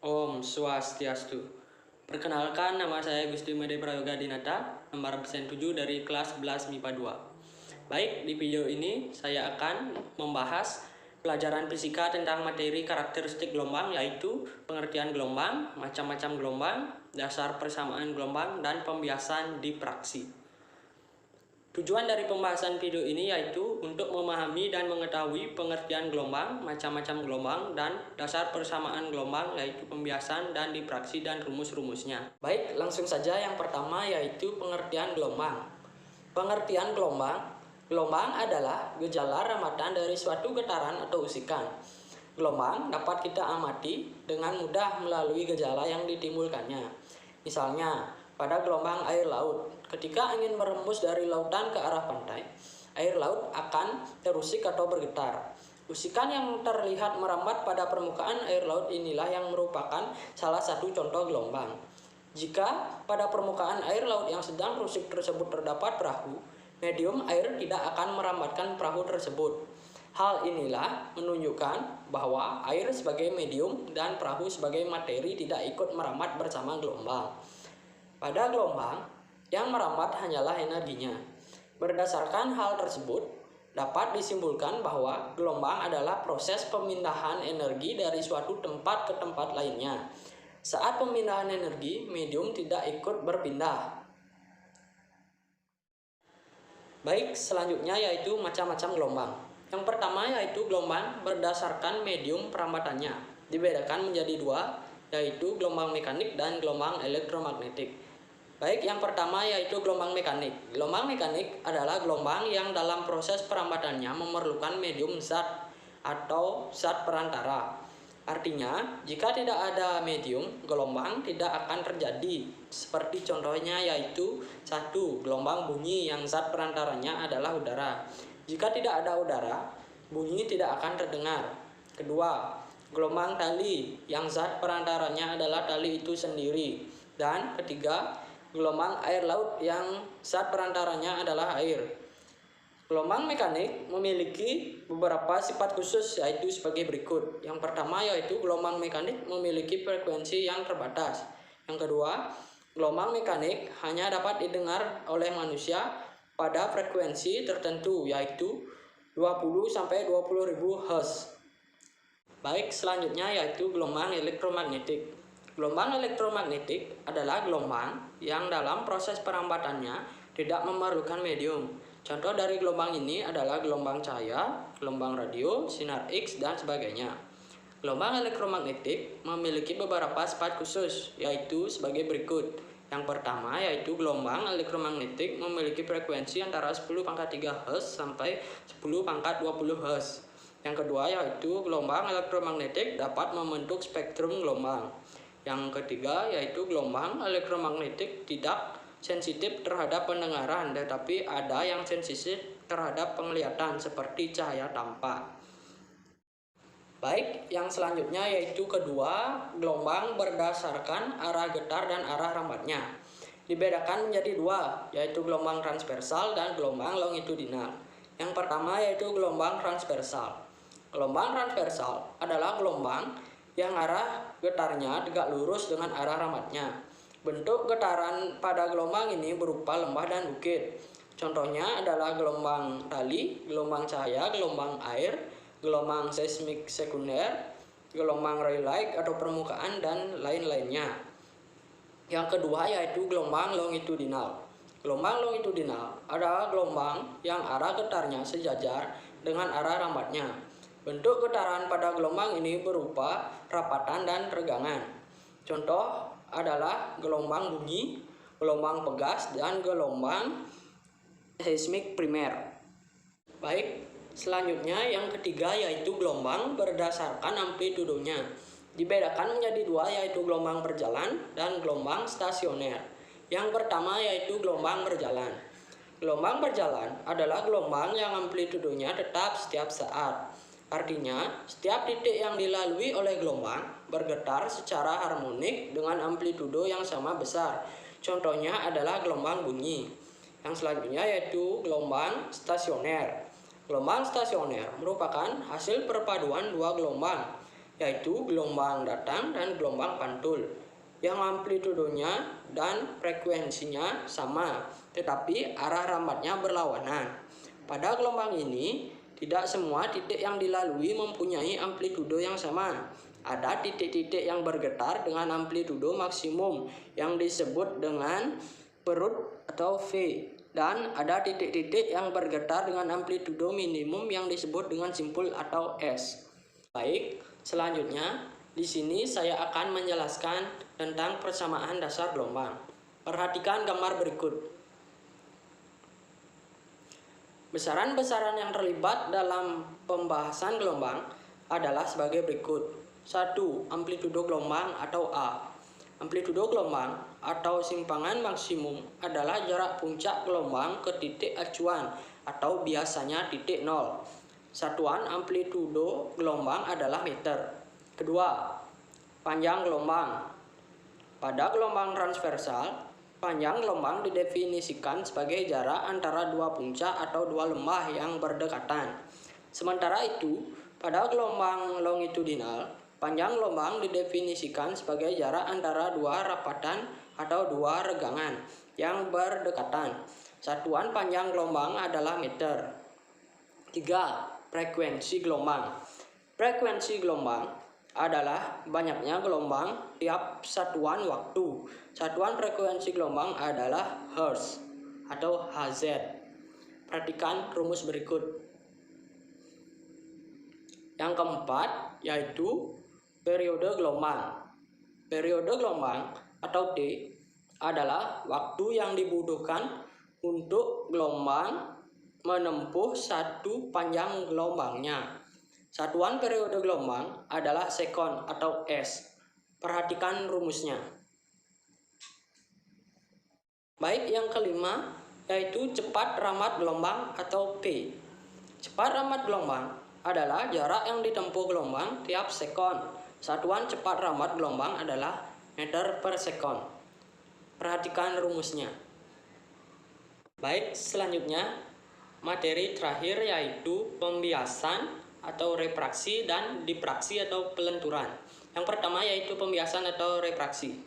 Om Swastiastu. Perkenalkan, nama saya Gusti Made Prayoga Dinata, nomor absen 7 dari kelas 11 MIPA 2. Baik, di video ini saya akan membahas pelajaran fisika tentang materi karakteristik gelombang, yaitu pengertian gelombang, macam-macam gelombang, dasar persamaan gelombang, dan pembiasan dipraksi. Tujuan dari pembahasan video ini yaitu untuk memahami dan mengetahui pengertian gelombang, macam-macam gelombang, dan dasar persamaan gelombang, yaitu pembiasan dan dipraksi dan rumus-rumusnya. Baik, langsung saja yang pertama yaitu pengertian gelombang. Pengertian gelombang, gelombang adalah gejala ramatan dari suatu getaran atau usikan. Gelombang dapat kita amati dengan mudah melalui gejala yang ditimbulkannya. Misalnya, pada gelombang air laut, ketika angin berembus dari lautan ke arah pantai, air laut akan terusik atau bergetar. Usikan yang terlihat merambat pada permukaan air laut inilah yang merupakan salah satu contoh gelombang. Jika pada permukaan air laut yang sedang terusik tersebut terdapat perahu, medium air tidak akan merambatkan perahu tersebut. Hal inilah menunjukkan bahwa air sebagai medium dan perahu sebagai materi tidak ikut merambat bersama gelombang. Pada gelombang, yang merambat hanyalah energinya. Berdasarkan hal tersebut, dapat disimpulkan bahwa gelombang adalah proses pemindahan energi dari suatu tempat ke tempat lainnya. Saat pemindahan energi, medium tidak ikut berpindah. Baik, selanjutnya yaitu macam-macam gelombang. Yang pertama yaitu gelombang berdasarkan medium perambatannya. Dibedakan menjadi dua, yaitu gelombang mekanik dan gelombang elektromagnetik. Baik, yang pertama yaitu gelombang mekanik. Gelombang mekanik adalah gelombang yang dalam proses perambatannya memerlukan medium zat atau zat perantara. Artinya, jika tidak ada medium, gelombang tidak akan terjadi. Seperti contohnya yaitu 1. Gelombang bunyi yang zat perantaranya adalah udara. Jika tidak ada udara, bunyi tidak akan terdengar. Kedua, gelombang tali yang zat perantaranya adalah tali itu sendiri. Dan ketiga, gelombang air laut yang zat perantaranya adalah air. Gelombang mekanik memiliki beberapa sifat khusus yaitu sebagai berikut. Yang pertama yaitu gelombang mekanik memiliki frekuensi yang terbatas. Yang kedua, gelombang mekanik hanya dapat didengar oleh manusia pada frekuensi tertentu yaitu 20-20.000 Hz. Baik, selanjutnya yaitu gelombang elektromagnetik. Gelombang elektromagnetik adalah gelombang yang dalam proses perambatannya tidak memerlukan medium. Contoh dari gelombang ini adalah gelombang cahaya, gelombang radio, sinar X, dan sebagainya. Gelombang elektromagnetik memiliki beberapa sifat khusus, yaitu sebagai berikut. Yang pertama yaitu gelombang elektromagnetik memiliki frekuensi antara 10⁻³ Hz sampai 10⁻20 Hz. Yang kedua yaitu gelombang elektromagnetik dapat membentuk spektrum gelombang. Yang ketiga yaitu gelombang elektromagnetik tidak sensitif terhadap pendengaran, tetapi ada yang sensitif terhadap penglihatan seperti cahaya tampak. Baik, yang selanjutnya yaitu kedua, gelombang berdasarkan arah getar dan arah rambatnya. Dibedakan menjadi dua, yaitu gelombang transversal dan gelombang longitudinal. Yang pertama yaitu gelombang transversal. Gelombang transversal adalah gelombang yang arah getarnya tegak lurus dengan arah rambatnya. Bentuk getaran pada gelombang ini berupa lembah dan bukit. Contohnya adalah gelombang tali, gelombang cahaya, gelombang air, gelombang seismik sekunder, gelombang Rayleigh atau permukaan, dan lain-lainnya. Yang kedua yaitu gelombang longitudinal. Gelombang longitudinal adalah gelombang yang arah getarnya sejajar dengan arah rambatnya. Bentuk getaran pada gelombang ini berupa rapatan dan regangan. Contoh adalah gelombang bunyi, gelombang pegas, dan gelombang seismik primer. Baik, selanjutnya yang ketiga yaitu gelombang berdasarkan amplitudonya. Dibedakan menjadi dua yaitu gelombang berjalan dan gelombang stasioner. Yang pertama yaitu gelombang berjalan. Gelombang berjalan adalah gelombang yang amplitudonya tetap setiap saat. Artinya, setiap titik yang dilalui oleh gelombang bergetar secara harmonik dengan amplitudo yang sama besar. Contohnya adalah gelombang bunyi. Yang selanjutnya yaitu gelombang stasioner. Gelombang stasioner merupakan hasil perpaduan dua gelombang. yaitu gelombang datang dan gelombang pantul, yang amplitudonya dan frekuensinya sama, tetapi arah rambatnya berlawanan. Pada gelombang ini, tidak semua titik yang dilalui mempunyai amplitudo yang sama. Ada titik-titik yang bergetar dengan amplitudo maksimum yang disebut dengan perut atau V, dan ada titik-titik yang bergetar dengan amplitudo minimum yang disebut dengan simpul atau S. Baik, selanjutnya di sini saya akan menjelaskan tentang persamaan dasar gelombang. Perhatikan gambar berikut. Besaran-besaran yang terlibat dalam pembahasan gelombang adalah sebagai berikut. 1. Amplitudo gelombang atau A. Amplitudo gelombang atau simpangan maksimum adalah jarak puncak gelombang ke titik acuan atau biasanya titik 0. Satuan amplitudo gelombang adalah meter. Kedua, panjang gelombang. Pada gelombang transversal, panjang gelombang didefinisikan sebagai jarak antara dua puncak atau dua lembah yang berdekatan. Sementara itu, pada gelombang longitudinal, panjang gelombang didefinisikan sebagai jarak antara dua rapatan atau dua regangan yang berdekatan. Satuan panjang gelombang adalah meter. 3. Frekuensi gelombang. Frekuensi gelombang adalah banyaknya gelombang tiap satuan waktu. Satuan frekuensi gelombang adalah Hertz atau Hz. Perhatikan rumus berikut. Yang keempat yaitu periode gelombang. Periode gelombang atau T adalah waktu yang dibutuhkan untuk gelombang menempuh satu panjang gelombangnya. Satuan periode gelombang adalah sekon atau S. Perhatikan rumusnya. Baik, yang kelima yaitu cepat rambat gelombang atau P. Cepat rambat gelombang adalah jarak yang ditempuh gelombang tiap sekon. Satuan cepat rambat gelombang adalah meter per sekon. Perhatikan rumusnya. Baik, selanjutnya materi terakhir yaitu pembiasan atau refraksi dan difraksi atau pelenturan. Yang pertama yaitu pembiasan atau refraksi.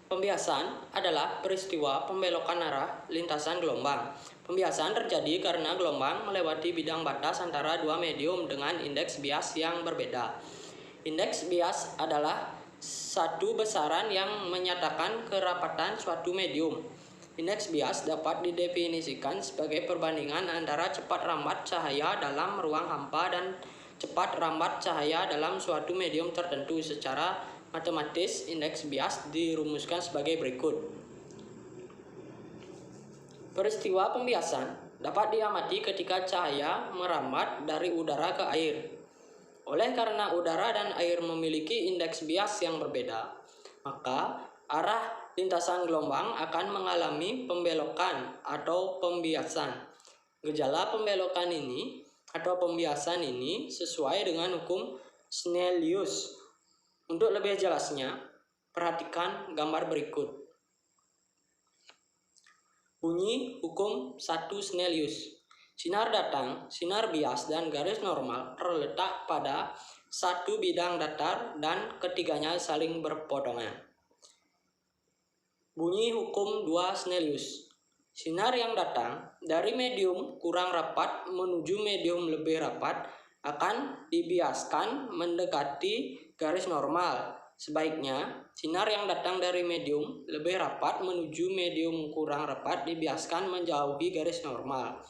Pembiasan adalah peristiwa pembelokan arah lintasan gelombang. Pembiasan terjadi karena gelombang melewati bidang batas antara dua medium dengan indeks bias yang berbeda. Indeks bias adalah satu besaran yang menyatakan kerapatan suatu medium. Indeks bias dapat didefinisikan sebagai perbandingan antara cepat rambat cahaya dalam ruang hampa dan cepat rambat cahaya dalam suatu medium tertentu. Secara matematis, indeks bias dirumuskan sebagai berikut. Peristiwa pembiasan dapat diamati ketika cahaya merambat dari udara ke air. Oleh karena udara dan air memiliki indeks bias yang berbeda, maka arah lintasan gelombang akan mengalami pembelokan atau pembiasan. Gejala pembelokan ini atau pembiasan ini sesuai dengan hukum Snellius. Untuk lebih jelasnya, perhatikan gambar berikut. Bunyi hukum 1 Snellius. Sinar datang, sinar bias, dan garis normal terletak pada satu bidang datar dan ketiganya saling berpotongan. Bunyi hukum 2 Snellius. Sinar yang datang dari medium kurang rapat menuju medium lebih rapat akan dibiaskan mendekati garis normal. Sebaiknya, sinar yang datang dari medium lebih rapat menuju medium kurang rapat dibiaskan menjauhi garis normal.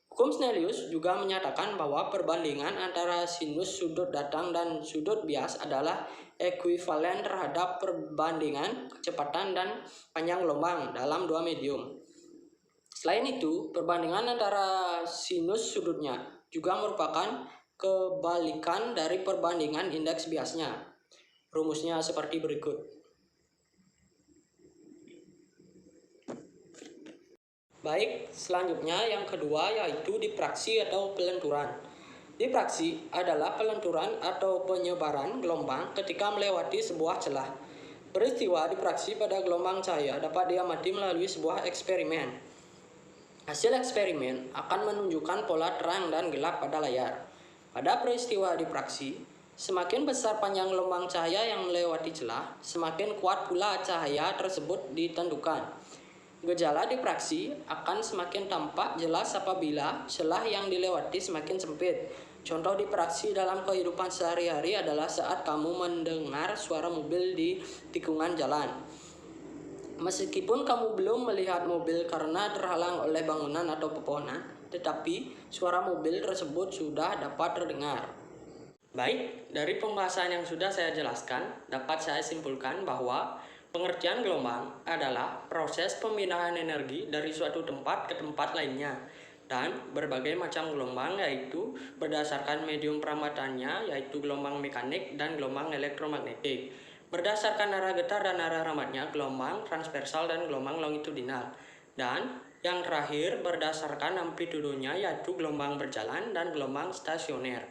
Hukum Snellius juga menyatakan bahwa perbandingan antara sinus sudut datang dan sudut bias adalah ekuivalen terhadap perbandingan kecepatan dan panjang gelombang dalam dua medium. Selain itu, perbandingan antara sinus sudutnya juga merupakan kebalikan dari perbandingan indeks biasnya. Rumusnya seperti berikut. Baik, selanjutnya yang kedua yaitu difraksi atau pelenturan. Difraksi adalah pelenturan atau penyebaran gelombang ketika melewati sebuah celah. Peristiwa difraksi pada gelombang cahaya dapat diamati melalui sebuah eksperimen. Hasil eksperimen akan menunjukkan pola terang dan gelap pada layar. Pada peristiwa difraksi, Semakin besar panjang gelombang cahaya yang melewati celah, semakin kuat pula cahaya tersebut ditentukan. Gejala difraksi akan semakin tampak jelas apabila celah yang dilewati semakin sempit. Contoh difraksi dalam kehidupan sehari-hari adalah saat kamu mendengar suara mobil di tikungan jalan. Meskipun kamu belum melihat mobil karena terhalang oleh bangunan atau pepohonan, tetapi suara mobil tersebut sudah dapat terdengar. Baik, dari pembahasan yang sudah saya jelaskan, dapat saya simpulkan bahwa pengertian gelombang adalah proses pemindahan energi dari suatu tempat ke tempat lainnya, dan berbagai macam gelombang yaitu berdasarkan medium perambatannya, yaitu gelombang mekanik dan gelombang elektromagnetik. Berdasarkan arah getar dan arah rambatnya, gelombang transversal dan gelombang longitudinal. Dan yang terakhir berdasarkan amplitudonya, yaitu gelombang berjalan dan gelombang stasioner.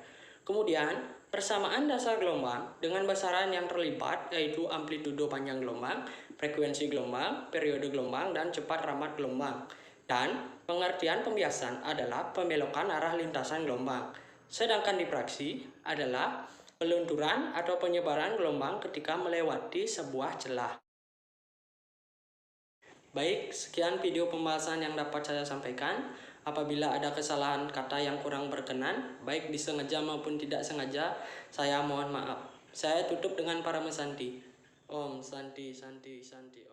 Kemudian, persamaan dasar gelombang dengan besaran yang terlibat yaitu amplitudo panjang gelombang, frekuensi gelombang, periode gelombang, dan cepat rambat gelombang. Dan pengertian pembiasan adalah pembelokan arah lintasan gelombang. Sedangkan difraksi adalah pelunturan atau penyebaran gelombang ketika melewati sebuah celah. Baik, sekian video pembahasan yang dapat saya sampaikan. Apabila ada kesalahan kata yang kurang berkenan, baik disengaja maupun tidak sengaja, saya mohon maaf. Saya tutup dengan para mesanti. Om Santi Santi Santi.